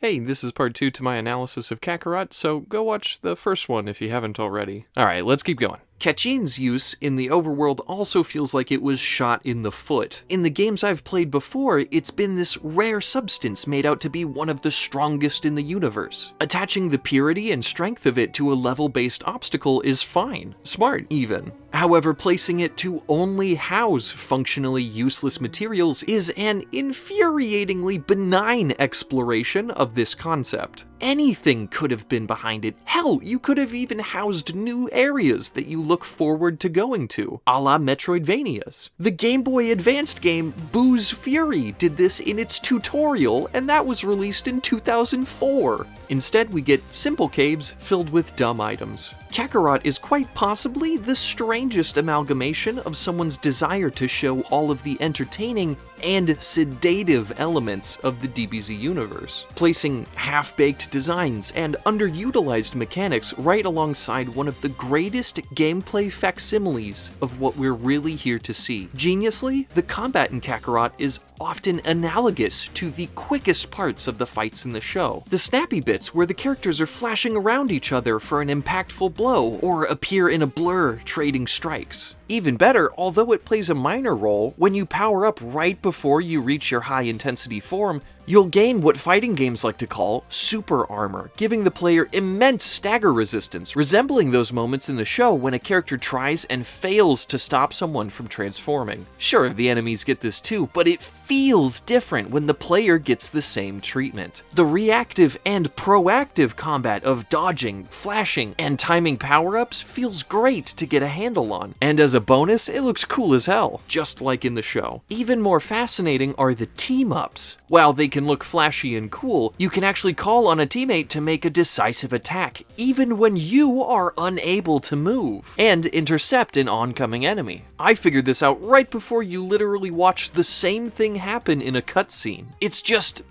Hey, this is part 2 to my analysis of Kakarot, so go watch the first one if you haven't already. Alright, let's keep going. Kachin's use in the overworld also feels like it was shot in the foot. In the games I've played before, it's been this rare substance made out to be one of the strongest in the universe. Attaching the purity and strength of it to a level-based obstacle is fine, smart even. However, placing it to only house functionally useless materials is an infuriatingly benign exploration of this concept. Anything could have been behind it. Hell, you could have even housed new areas that you look forward to going to, a la Metroidvanias. The Game Boy Advanced game Boo's Fury did this in its tutorial, and that was released in 2004. Instead, we get simple caves filled with dumb items. Kakarot is quite possibly the strangest amalgamation of someone's desire to show all of the entertaining and sedative elements of the DBZ universe, placing half-baked designs and underutilized mechanics right alongside one of the greatest gameplay facsimiles of what we're really here to see. Geniusly, the combat in Kakarot is often analogous to the quickest parts of the fights in the show. The snappy bits where the characters are flashing around each other for an impactful blow, or appear in a blur trading strikes. Even better, although it plays a minor role, when you power up right before you reach your high-intensity form, you'll gain what fighting games like to call super armor, giving the player immense stagger resistance, resembling those moments in the show when a character tries and fails to stop someone from transforming. Sure, the enemies get this too, but it feels different when the player gets the same treatment. The reactive and proactive combat of dodging, flashing, and timing power-ups feels great to get a handle on, and as a bonus, it looks cool as hell, just like in the show. Even more fascinating are the team-ups. While they can look flashy and cool, you can actually call on a teammate to make a decisive attack, even when you are unable to move, and intercept an oncoming enemy. I figured this out right before you literally watch the same thing happen in a cutscene. It's just,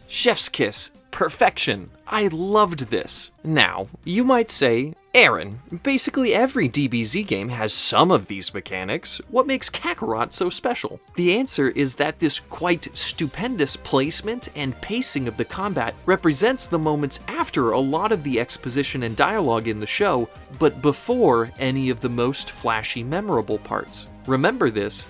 chef's kiss. Perfection. I loved this. Now, you might say, Aaron, basically every DBZ game has some of these mechanics. What makes Kakarot so special? The answer is that this quite stupendous placement and pacing of the combat represents the moments after a lot of the exposition and dialogue in the show, but before any of the most flashy, memorable parts. Remember this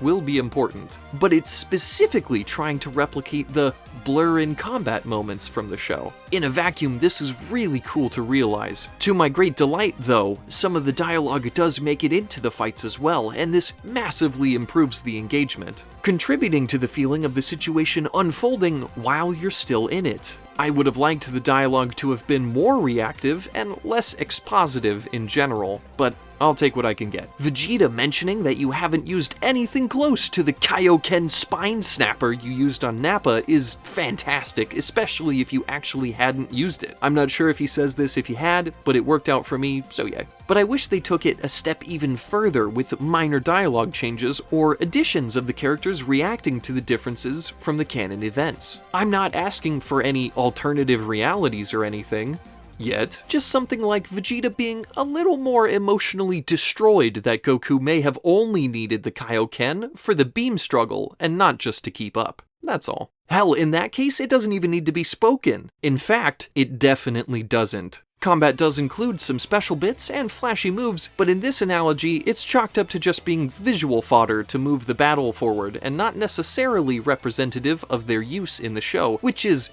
will be important, but it's specifically trying to replicate the blur in combat moments from the show. In a vacuum, this is really cool to realize. To my great delight, though, some of the dialogue does make it into the fights as well, and this massively improves the engagement, contributing to the feeling of the situation unfolding while you're still in it. I would have liked the dialogue to have been more reactive and less expositive in general, but I'll take what I can get. Vegeta mentioning that you haven't used anything close to the Kaioken spine snapper you used on Nappa is fantastic, especially if you actually hadn't used it. I'm not sure if he says this if you had, but it worked out for me, so yeah. But I wish they took it a step even further with minor dialogue changes or additions of the characters reacting to the differences from the canon events. I'm not asking for any alternative realities or anything, yet, just something like Vegeta being a little more emotionally destroyed that Goku may have only needed the Kaioken for the beam struggle and not just to keep up. That's all. Hell, in that case, it doesn't even need to be spoken. In fact, it definitely doesn't. Combat does include some special bits and flashy moves, but in this analogy, it's chalked up to just being visual fodder to move the battle forward and not necessarily representative of their use in the show, which is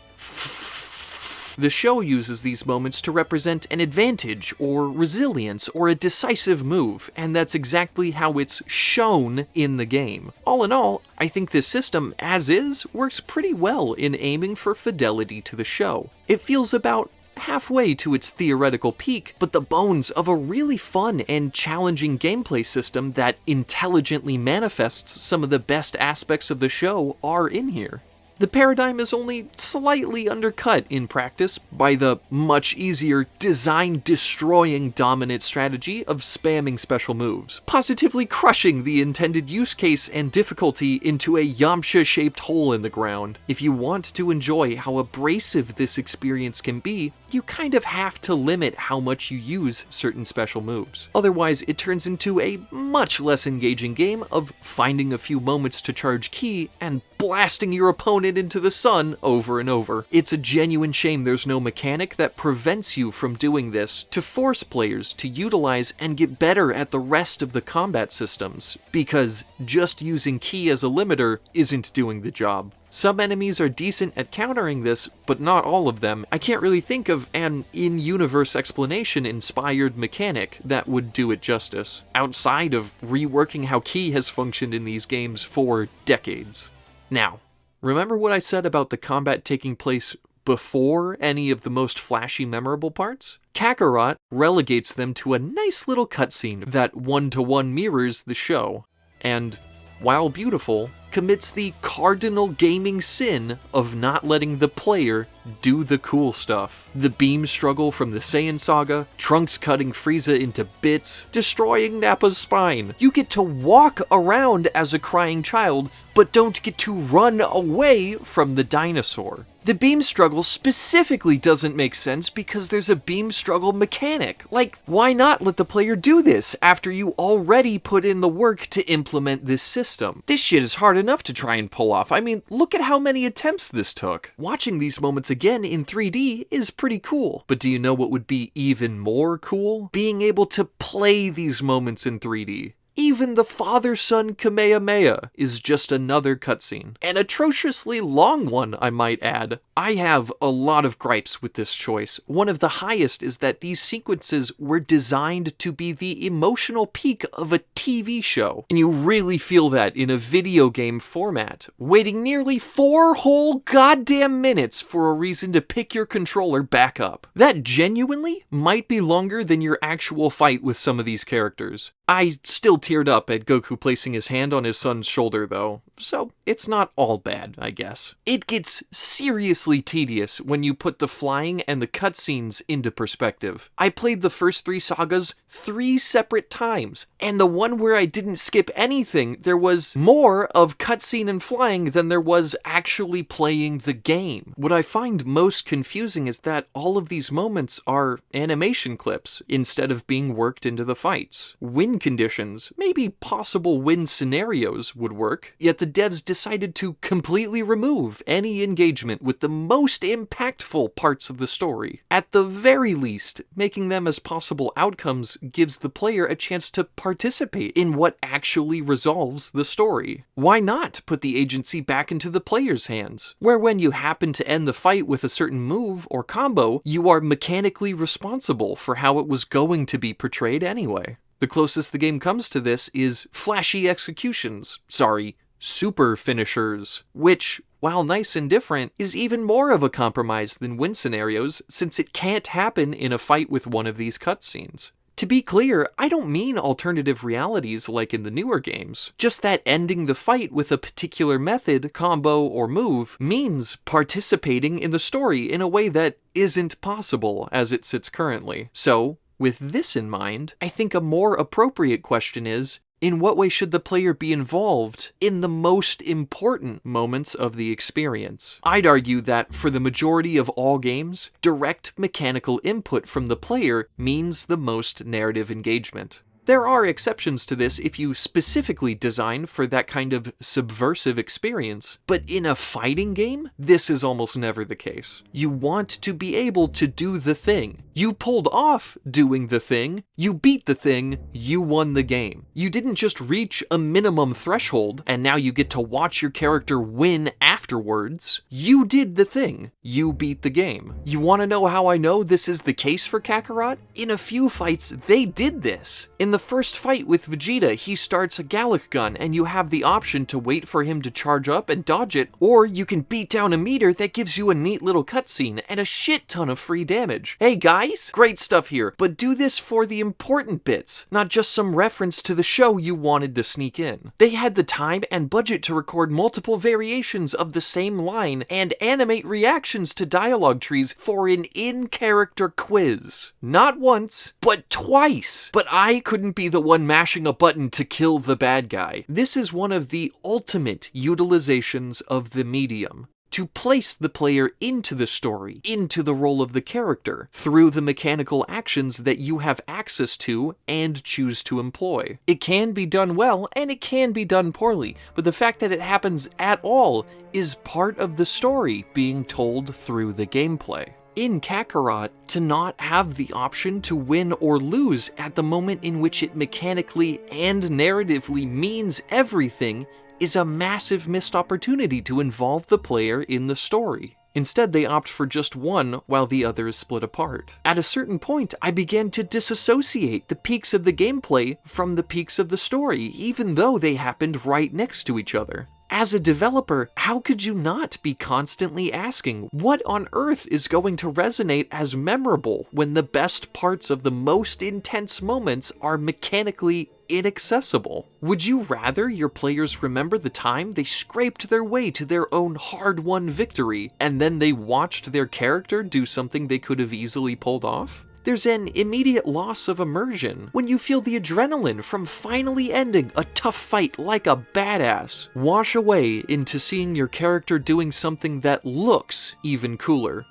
the show uses these moments to represent an advantage, or resilience, or a decisive move, and that's exactly how it's shown in the game. All in all, I think this system, as is, works pretty well in aiming for fidelity to the show. It feels about halfway to its theoretical peak, but the bones of a really fun and challenging gameplay system that intelligently manifests some of the best aspects of the show are in here. The paradigm is only slightly undercut in practice by the much easier design-destroying dominant strategy of spamming special moves, positively crushing the intended use case and difficulty into a Yamcha-shaped hole in the ground. If you want to enjoy how abrasive this experience can be, you kind of have to limit how much you use certain special moves. Otherwise, it turns into a much less engaging game of finding a few moments to charge ki and blasting your opponent into the sun over and over. It's a genuine shame there's no mechanic that prevents you from doing this to force players to utilize and get better at the rest of the combat systems, because just using ki as a limiter isn't doing the job. Some enemies are decent at countering this, but not all of them. I can't really think of an in-universe explanation-inspired mechanic that would do it justice, outside of reworking how ki has functioned in these games for decades. Now, remember what I said about the combat taking place before any of the most flashy memorable parts? Kakarot relegates them to a nice little cutscene that one-to-one mirrors the show, and, while beautiful, commits the cardinal gaming sin of not letting the player do the cool stuff. The beam struggle from the Saiyan saga, Trunks cutting Frieza into bits, destroying Nappa's spine. You get to walk around as a crying child, but don't get to run away from the dinosaur. The beam struggle specifically doesn't make sense because there's a beam struggle mechanic. Like, why not let the player do this after you already put in the work to implement this system? This shit is hard enough to try and pull off. I mean, look at how many attempts this took. Watching these moments again in 3D is pretty cool. But do you know what would be even more cool? Being able to play these moments in 3D. Even the father-son Kamehameha is just another cutscene. An atrociously long one, I might add. I have a lot of gripes with this choice. One of the highest is that these sequences were designed to be the emotional peak of a TV show. And you really feel that in a video game format. Waiting nearly 4 whole goddamn minutes for a reason to pick your controller back up. That genuinely might be longer than your actual fight with some of these characters. I still teared up at Goku placing his hand on his son's shoulder though, so it's not all bad, I guess. It gets seriously tedious when you put the flying and the cutscenes into perspective. I played the first 3 sagas 3 separate times, and the one where I didn't skip anything, there was more of cutscene and flying than there was actually playing the game. What I find most confusing is that all of these moments are animation clips instead of being worked into the fights. Win conditions, maybe possible win scenarios would work, yet the devs decided to completely remove any engagement with the most impactful parts of the story. At the very least, making them as possible outcomes gives the player a chance to participate in what actually resolves the story. Why not put the agency back into the player's hands, where when you happen to end the fight with a certain move or combo, you are mechanically responsible for how it was going to be portrayed anyway? The closest the game comes to this is flashy executions. Sorry, super finishers, which, while nice and different, is even more of a compromise than win scenarios since it can't happen in a fight with one of these cutscenes. To be clear, I don't mean alternative realities like in the newer games, just that ending the fight with a particular method, combo, or move means participating in the story in a way that isn't possible as it sits currently. So, with this in mind, I think a more appropriate question is, in what way should the player be involved in the most important moments of the experience? I'd argue that for the majority of all games, direct mechanical input from the player means the most narrative engagement. There are exceptions to this if you specifically design for that kind of subversive experience, but in a fighting game, this is almost never the case. You want to be able to do the thing. You pulled off doing the thing, you beat the thing, you won the game. You didn't just reach a minimum threshold, and now you get to watch your character win afterwards. You did the thing. You beat the game. You want to know how I know this is the case for Kakarot? In a few fights, they did this. In the first fight with Vegeta, he starts a Gallic gun, and you have the option to wait for him to charge up and dodge it, or you can beat down a meter that gives you a neat little cutscene and a shit ton of free damage. Hey guys, great stuff here, but do this for the important bits, not just some reference to the show you wanted to sneak in. They had the time and budget to record multiple variations of the same line and animate reactions to dialogue trees for an in-character quiz. Not once, but twice. But I couldn't be the one mashing a button to kill the bad guy. This is one of the ultimate utilizations of the medium. to place the player into the story, into the role of the character, through the mechanical actions that you have access to and choose to employ. It can be done well, and it can be done poorly, but the fact that it happens at all is part of the story being told through the gameplay. In Kakarot, to not have the option to win or lose at the moment in which it mechanically and narratively means everything is a massive missed opportunity to involve the player in the story. Instead, they opt for just one while the other is split apart. At a certain point, I began to disassociate the peaks of the gameplay from the peaks of the story, even though they happened right next to each other. As a developer, how could you not be constantly asking, what on earth is going to resonate as memorable when the best parts of the most intense moments are mechanically inaccessible? Would you rather your players remember the time they scraped their way to their own hard-won victory, and then they watched their character do something they could have easily pulled off? There's an immediate loss of immersion when you feel the adrenaline from finally ending a tough fight like a badass wash away into seeing your character doing something that looks even cooler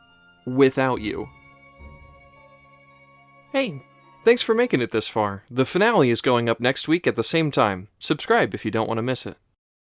without you. Hey, thanks for making it this far. The finale is going up next week at the same time. Subscribe if you don't want to miss it.